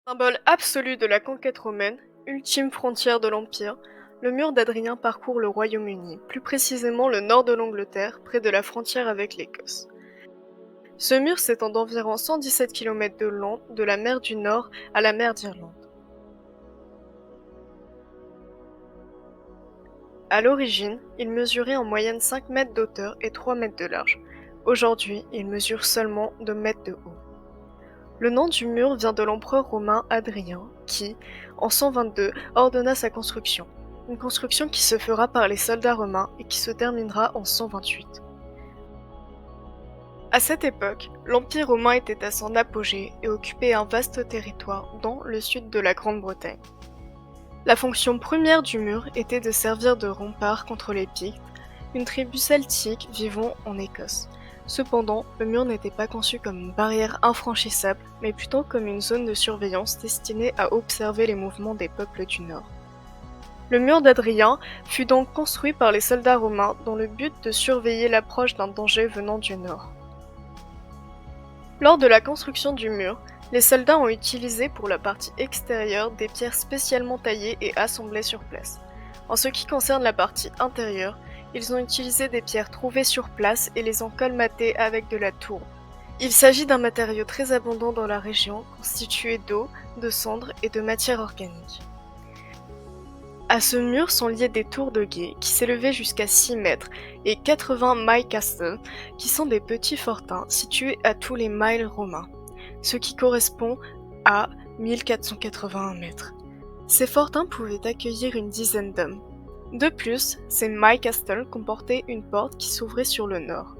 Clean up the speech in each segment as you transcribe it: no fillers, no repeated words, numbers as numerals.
Symbole absolu de la conquête romaine, ultime frontière de l'Empire, le mur d'Adrien parcourt le Royaume-Uni, plus précisément le nord de l'Angleterre, près de la frontière avec l'Écosse. Ce mur s'étend d'environ 117 km de long, de la mer du Nord à la mer d'Irlande. À l'origine, il mesurait en moyenne 5 mètres d'auteur et 3 mètres de large. Aujourd'hui, il mesure seulement 2 mètres de haut. Le nom du mur vient de l'empereur romain Hadrien qui, en 122, ordonna sa construction. Une construction qui se fera par les soldats romains et qui se terminera en 128. À cette époque, l'Empire romain était à son apogée et occupait un vaste territoire dans le sud de la Grande-Bretagne. La fonction première du mur était de servir de rempart contre les Pictes, une tribu celtique vivant en Écosse. Cependant, le mur n'était pas conçu comme une barrière infranchissable, mais plutôt comme une zone de surveillance destinée à observer les mouvements des peuples du Nord. Le mur d'Adrien fut donc construit par les soldats romains dans le but de surveiller l'approche d'un danger venant du Nord. Lors de la construction du mur, les soldats ont utilisé pour la partie extérieure des pierres spécialement taillées et assemblées sur place. En ce qui concerne la partie intérieure, ils ont utilisé des pierres trouvées sur place et les ont colmatées avec de la tourbe. Il s'agit d'un matériau très abondant dans la région, constitué d'eau, de cendres et de matière organique. À ce mur sont liées des tours de guet qui s'élevaient jusqu'à 6 mètres et 80 mile castles qui sont des petits fortins situés à tous les miles romains, ce qui correspond à 1481 mètres. Ces fortins pouvaient accueillir une dizaine d'hommes. De plus, ces mile castles comportaient une porte qui s'ouvrait sur le nord,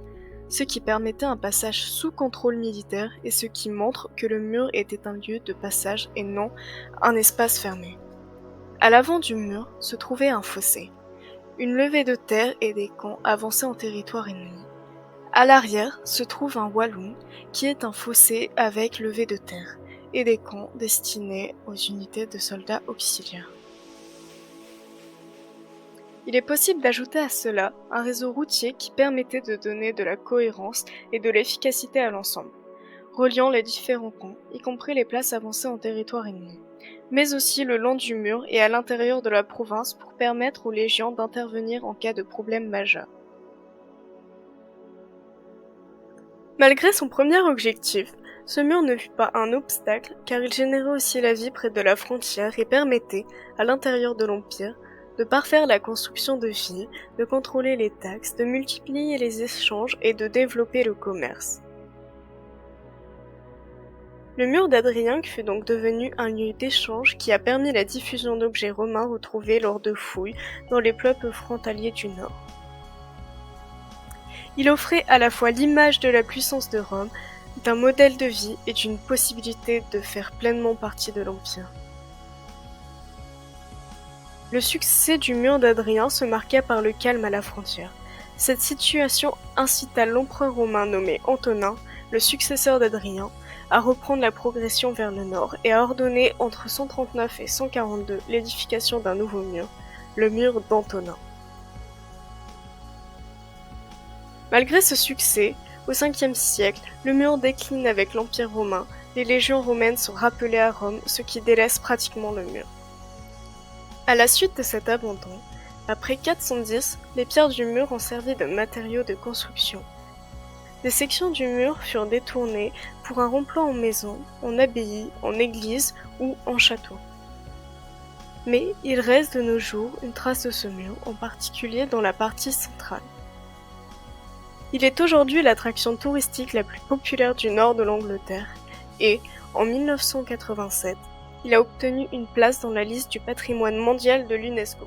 ce qui permettait un passage sous contrôle militaire et ce qui montre que le mur était un lieu de passage et non un espace fermé. À l'avant du mur se trouvait un fossé, une levée de terre et des camps avançaient en territoire ennemi. À l'arrière se trouve un walloon qui est un fossé avec levée de terre et des camps destinés aux unités de soldats auxiliaires. Il est possible d'ajouter à cela un réseau routier qui permettait de donner de la cohérence et de l'efficacité à l'ensemble, reliant les différents camps, y compris les places avancées en territoire ennemi, mais aussi le long du mur et à l'intérieur de la province pour permettre aux légions d'intervenir en cas de problème majeur. Malgré son premier objectif, ce mur ne fut pas un obstacle car il générait aussi la vie près de la frontière et permettait, à l'intérieur de l'Empire, de parfaire la construction de villes, de contrôler les taxes, de multiplier les échanges et de développer le commerce. Le mur d'Adrien fut donc devenu un lieu d'échange qui a permis la diffusion d'objets romains retrouvés lors de fouilles dans les peuples frontaliers du Nord. Il offrait à la fois l'image de la puissance de Rome, d'un modèle de vie et d'une possibilité de faire pleinement partie de l'Empire. Le succès du mur d'Adrien se marqua par le calme à la frontière. Cette situation incita l'empereur romain nommé Antonin, le successeur d'Adrien, à reprendre la progression vers le nord et à ordonner entre 139 et 142 l'édification d'un nouveau mur, le mur d'Antonin. Malgré ce succès, au 5e siècle, le mur décline avec l'Empire romain, les légions romaines sont rappelées à Rome, ce qui délaisse pratiquement le mur. À la suite de cet abandon, après 410, les pierres du mur ont servi de matériaux de construction. Des sections du mur furent détournées pour un remploi en maison, en abbaye, en église ou en château. Mais il reste de nos jours une trace de ce mur, en particulier dans la partie centrale. Il est aujourd'hui l'attraction touristique la plus populaire du nord de l'Angleterre et, en 1987, il a obtenu une place dans la liste du patrimoine mondial de l'UNESCO.